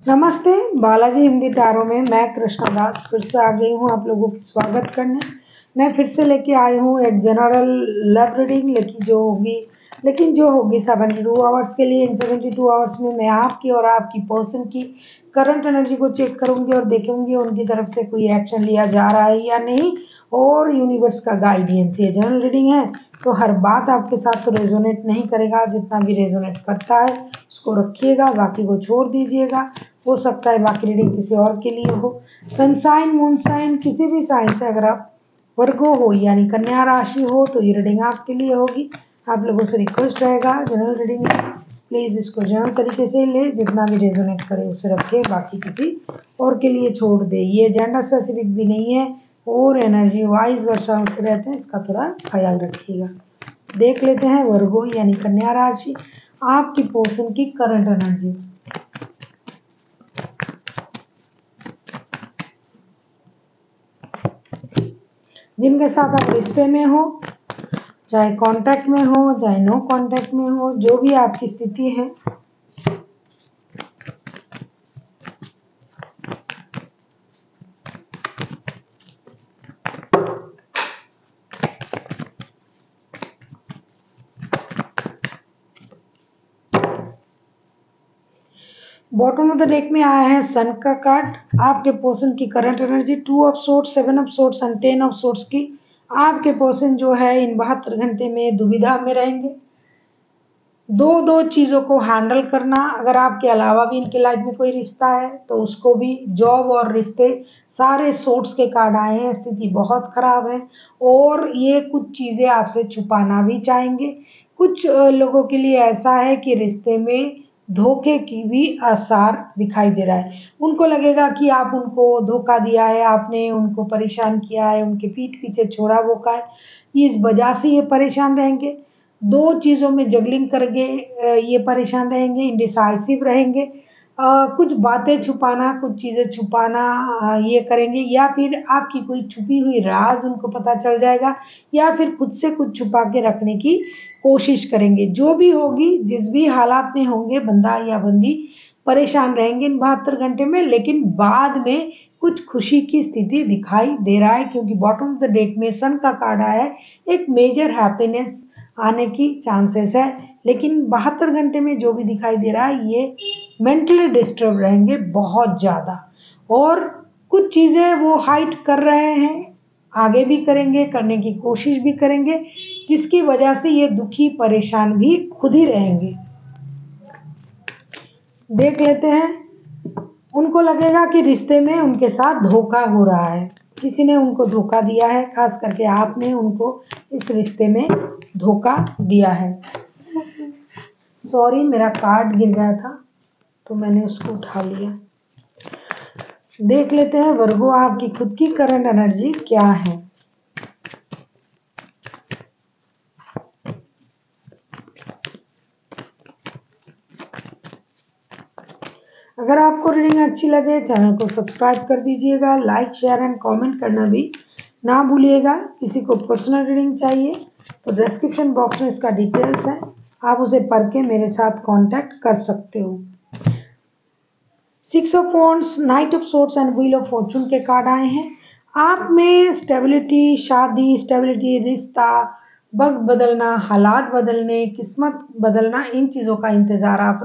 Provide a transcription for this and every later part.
नमस्ते। बालाजी हिंदी टारो में मैं कृष्णा दास फिर से आ गई हूँ आप लोगों की स्वागत करने। मैं फिर से लेके आई हूँ एक जनरल लव रीडिंग लेकिन जो होगी 72 आवर्स के लिए। इन 72 आवर्स में मैं आपकी और आपकी पर्सन की करंट एनर्जी को चेक करूंगी और देखूंगी उनकी तरफ से कोई एक्शन लिया जा रहा है या नहीं, और यूनिवर्स का गाइडेंस। ये जनरल रीडिंग है तो हर बात आपके साथ तो रेजोनेट नहीं करेगा, जितना भी रेजोनेट करता है उसको रखिएगा, बाकी को छोड़ दीजिएगा। हो सकता है बाकी रीडिंग किसी और के लिए हो। सनसाइन मून साइन किसी भी साइन से अगर आप वर्गो हो यानी कन्या राशि हो तो ये रीडिंग आपके लिए होगी। आप लोगों से रिक्वेस्ट रहेगा जनरल रीडिंग में प्लीज़ इसको जनरल तरीके से ले, जितना भी रेजोनेट करे उसे रखे, बाकी किसी और के लिए छोड़ दे। ये जेंडर स्पेसिफिक भी नहीं है और एनर्जी वाइज वर्षा होते रहते हैं, इसका थोड़ा ख्याल रखिएगा। देख लेते हैं वर्गो यानी कन्या राशि आपकी पर्सन की करंट एनर्जी। जिनके साथ आप रिश्ते में हो, चाहे कांटेक्ट में हो चाहे नो कांटेक्ट में हो, जो भी आपकी स्थिति है, बॉटम ऑफ द डेक में आया है सन का कार्ड। आपके पर्सन की current energy 2 of sorts, 7 of sorts and 10 of sorts की। आपके पर्सन जो है इन 72 घंटे में दुविधा में रहेंगे। दो चीज़ों को हैंडल करना, अगर आपके अलावा भी इनके लाइफ में कोई रिश्ता है तो उसको भी, जॉब और रिश्ते, सारे सोर्ट्स के कार्ड आए हैं। स्थिति बहुत खराब है और ये कुछ चीज़ें आपसे छुपाना भी चाहेंगे। कुछ लोगों के लिए ऐसा है कि रिश्ते में धोखे की भी आसार दिखाई दे रहा है। उनको लगेगा कि आप उनको धोखा दिया है, आपने उनको परेशान किया है, उनके पीठ पीछे छोड़ा वोका है, इस वजह से ये परेशान रहेंगे। दो चीज़ों में जगलिंग करके ये परेशान रहेंगे, इंडिसाइसिव रहेंगे। कुछ बातें छुपाना, कुछ चीज़ें छुपाना ये करेंगे, या फिर आपकी कोई छुपी हुई राज उनको पता चल जाएगा, या फिर खुद से कुछ छुपा के रखने की कोशिश करेंगे। जो भी होगी, जिस भी हालात में होंगे, बंदा या बंदी परेशान रहेंगे इन 72 घंटे में, लेकिन बाद में कुछ खुशी की स्थिति दिखाई दे रहा है क्योंकि बॉटम ऑफ द डेक में सन का कार्ड आया है। एक मेजर हैप्पीनेस आने की चांसेस है, लेकिन 72 घंटे में जो भी दिखाई दे रहा है ये मेंटली डिस्टर्ब रहेंगे बहुत ज़्यादा, और कुछ चीज़ें वो हाइड कर रहे हैं, आगे भी करेंगे, करने की कोशिश भी करेंगे, जिसकी वजह से ये दुखी परेशान भी खुद ही रहेंगे। देख लेते हैं, उनको लगेगा कि रिश्ते में उनके साथ धोखा हो रहा है, किसी ने उनको धोखा दिया है, खास करके आपने उनको इस रिश्ते में धोखा दिया है। सॉरी, मेरा कार्ड गिर गया था तो मैंने उसको उठा लिया। देख लेते हैं वर्गो आपकी खुद की करंट एनर्जी क्या है। अगर आपको रीडिंग अच्छी लगे चैनल को सब्सक्राइब कर दीजिएगा, लाइक शेयर एंड कमेंट करना भी ना भूलिएगा। किसी को पर्सनल रीडिंग चाहिए तो डिस्क्रिप्शन बॉक्स में इसका डिटेल्स है, आप उसे पढ़ के मेरे साथ कांटेक्ट कर सकते हो। 6 of wands, night of swords and wheel of Fortune के कार्ड आए हैं। आप में स्टेबिलिटी, शादी, स्टेबिलिटी, रिश्ता, वक्त बदलना, हालात बदलने, किस्मत बदलना, इन चीज़ों का इंतज़ार आप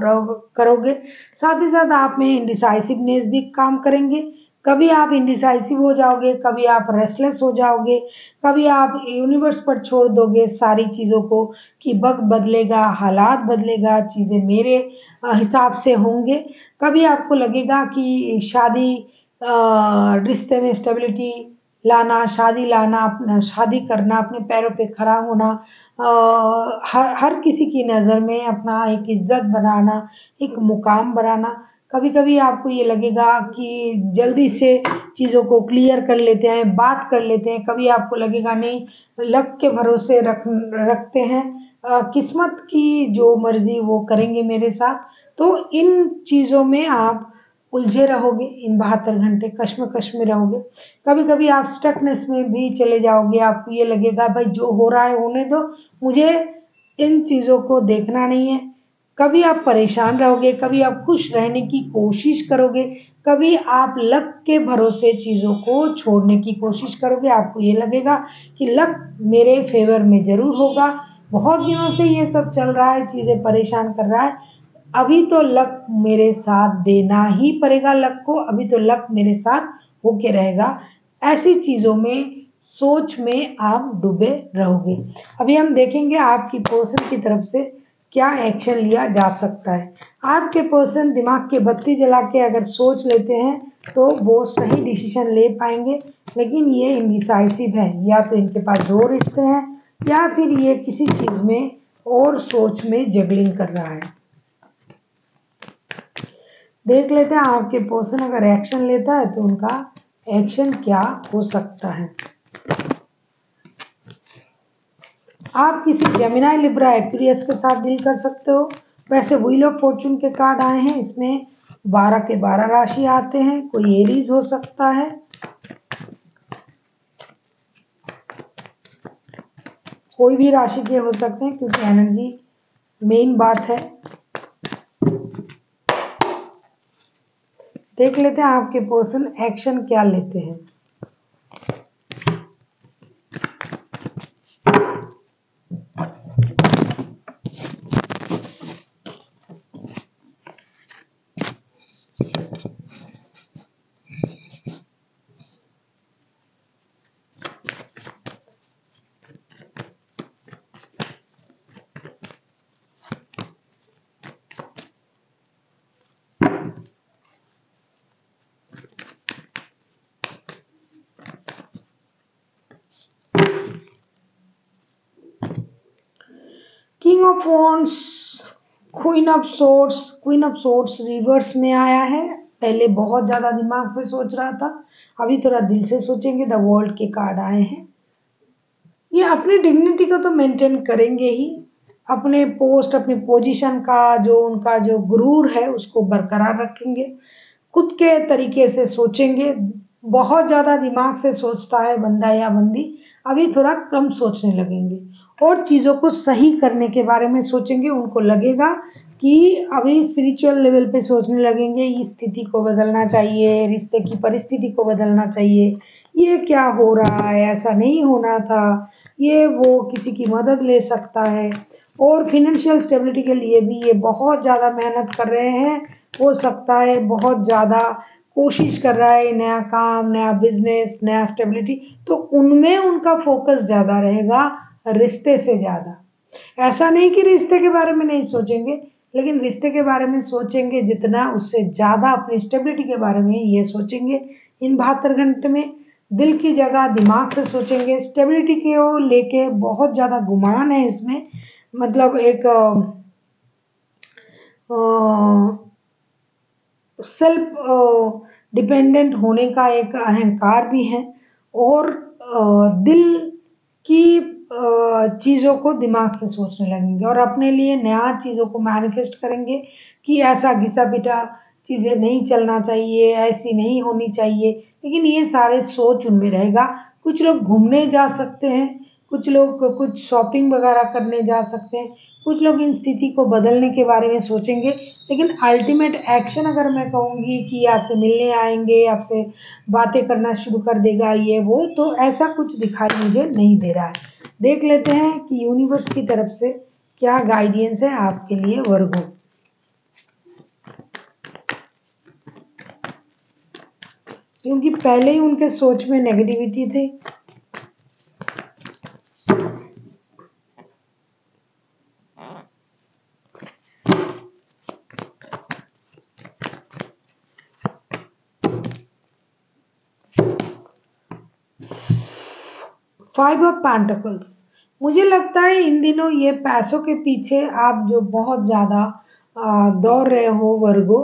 करोगे। साथ ही साथ आप में इंडिसाइसिवनेस भी काम करेंगे। कभी आप इंडिसाइसिव हो जाओगे, कभी आप रेस्टलेस हो जाओगे, कभी आप यूनिवर्स पर छोड़ दोगे सारी चीज़ों को कि वक्त बदलेगा, हालात बदलेगा, चीज़ें मेरे हिसाब से होंगे। कभी आपको लगेगा कि शादी, रिश्ते में स्टेबिलिटी लाना, शादी लाना, अपना शादी करना, अपने पैरों पे खड़ा होना, हर किसी की नज़र में अपना एक इज्जत बनाना, एक मुकाम बनाना। कभी कभी आपको ये लगेगा कि जल्दी से चीज़ों को क्लियर कर लेते हैं, बात कर लेते हैं। कभी आपको लगेगा नहीं, लक के भरोसे रखते हैं, किस्मत की जो मर्जी वो करेंगे मेरे साथ। तो इन चीज़ों में आप उलझे रहोगे, इन 72 घंटे कश्मकश में रहोगे। कभी कभी आप स्टकनेस में भी चले जाओगे, आपको ये लगेगा भाई जो हो रहा है होने दो, मुझे इन चीज़ों को देखना नहीं है। कभी आप परेशान रहोगे, कभी आप खुश रहने की कोशिश करोगे, कभी आप लक के भरोसे चीज़ों को छोड़ने की कोशिश करोगे। आपको ये लगेगा कि लक मेरे फेवर में ज़रूर होगा, बहुत दिनों से ये सब चल रहा है, चीज़ें परेशान कर रहा है, अभी तो लक मेरे साथ देना ही पड़ेगा लक को, अभी तो लक मेरे साथ होके रहेगा। ऐसी चीज़ों में, सोच में आप डूबे रहोगे। अभी हम देखेंगे आपकी पर्सन की तरफ से क्या एक्शन लिया जा सकता है। आपके पर्सन दिमाग के बत्ती जला के अगर सोच लेते हैं तो वो सही डिसीजन ले पाएंगे, लेकिन ये इनडिसाइसिव है। या तो इनके पास दो रिश्ते हैं या फिर ये किसी चीज़ में और सोच में जगलिंग कर रहा है। देख लेते हैं आपके पर्सन अगर एक्शन लेता है तो उनका एक्शन क्या हो सकता है। आप किसी जेमिनी, लिब्रा, एक्वेरियस के साथ डील कर सकते हो। वैसे व्हील ऑफ फॉर्चून के कार्ड आए हैं, इसमें 12 के 12 राशि आते हैं। कोई एरीज हो सकता है, कोई भी राशि के हो सकते हैं, क्योंकि एनर्जी मेन बात है। देख लेते हैं आपके पर्सन एक्शन क्या लेते हैं। King of wands, queen of swords. Queen of swords reverse में आया है। पहले बहुत ज्यादा दिमाग से सोच रहा था, अभी थोड़ा दिल से सोचेंगे। द वर्ल्ड के कार्ड आए हैं। ये अपनी डिग्निटी को तो मेंटेन करेंगे ही, अपने पोस्ट, अपनी पोजीशन का जो उनका जो गुरूर है उसको बरकरार रखेंगे, खुद के तरीके से सोचेंगे। बहुत ज्यादा दिमाग से सोचता है बंदा या बंदी, अभी थोड़ा कम सोचने लगेंगे और चीजों को सही करने के बारे में सोचेंगे। उनको लगेगा कि अभी स्पिरिचुअल लेवल पे सोचने लगेंगे, इस स्थिति को बदलना चाहिए, रिश्ते की परिस्थिति को बदलना चाहिए, ये क्या हो रहा है, ऐसा नहीं होना था, ये वो किसी की मदद ले सकता है। और फिनेंशियल स्टेबिलिटी के लिए भी ये बहुत ज़्यादा मेहनत कर रहे हैं, हो सकता है बहुत ज़्यादा कोशिश कर रहा है, नया काम, नया बिजनेस, नया स्टेबिलिटी, तो उनमें उनका फोकस ज़्यादा रहेगा रिश्ते से ज़्यादा। ऐसा नहीं कि रिश्ते के बारे में नहीं सोचेंगे, लेकिन रिश्ते के बारे में सोचेंगे जितना, उससे ज़्यादा अपनी स्टेबिलिटी के बारे में ये सोचेंगे। इन 72 घंटे में दिल की जगह दिमाग से सोचेंगे। स्टेबिलिटी को लेके बहुत ज़्यादा गुमान है इसमें, मतलब एक सेल्फ डिपेंडेंट होने का एक अहंकार भी है। और दिल की चीज़ों को दिमाग से सोचने लगेंगे और अपने लिए नया चीज़ों को मैनिफेस्ट करेंगे कि ऐसा घिसा पिटा चीज़ें नहीं चलना चाहिए, ऐसी नहीं होनी चाहिए। लेकिन ये सारे सोच उनमें रहेगा। कुछ लोग घूमने जा सकते हैं, कुछ लोग कुछ शॉपिंग वगैरह करने जा सकते हैं, कुछ लोग इन स्थिति को बदलने के बारे में सोचेंगे। लेकिन अल्टीमेट एक्शन अगर मैं कहूँगी कि आपसे मिलने आएंगे, आपसे बातें करना शुरू कर देगा ये वो, तो ऐसा कुछ दिखाई मुझे नहीं दे रहा है। देख लेते हैं कि यूनिवर्स की तरफ से क्या गाइडेंस है आपके लिए वर्गो। क्योंकि पहले ही उनके सोच में नेगेटिविटी थी। फाइव ऑफ पेंटिकल्स, मुझे लगता है इन दिनों ये पैसों के पीछे आप जो बहुत ज़्यादा दौड़ रहे हो वर्गो,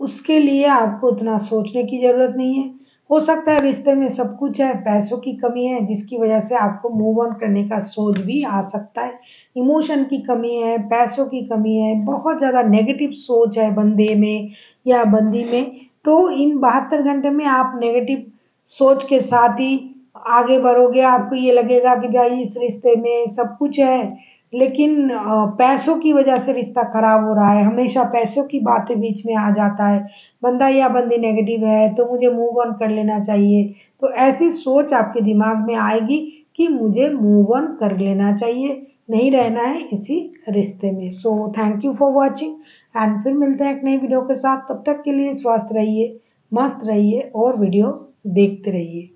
उसके लिए आपको उतना सोचने की ज़रूरत नहीं है। हो सकता है रिश्ते में सब कुछ है, पैसों की कमी है जिसकी वजह से आपको मूव ऑन करने का सोच भी आ सकता है। इमोशन की कमी है, पैसों की कमी है, बहुत ज़्यादा नेगेटिव सोच है बंदे में या बंदी में। तो इन 72 घंटे में आप नेगेटिव सोच के साथ ही आगे बढ़ोगे। आपको ये लगेगा कि भाई इस रिश्ते में सब कुछ है, लेकिन पैसों की वजह से रिश्ता खराब हो रहा है, हमेशा पैसों की बातें बीच में आ जाता है, बंदा या बंदी नेगेटिव है तो मुझे मूव ऑन कर लेना चाहिए। तो ऐसी सोच आपके दिमाग में आएगी कि मुझे मूव ऑन कर लेना चाहिए, नहीं रहना है इसी रिश्ते में। So thank you for watching and फिर मिलते हैं एक नई वीडियो के साथ। तब तक के लिए स्वस्थ रहिए, मस्त रहिए और वीडियो देखते रहिए।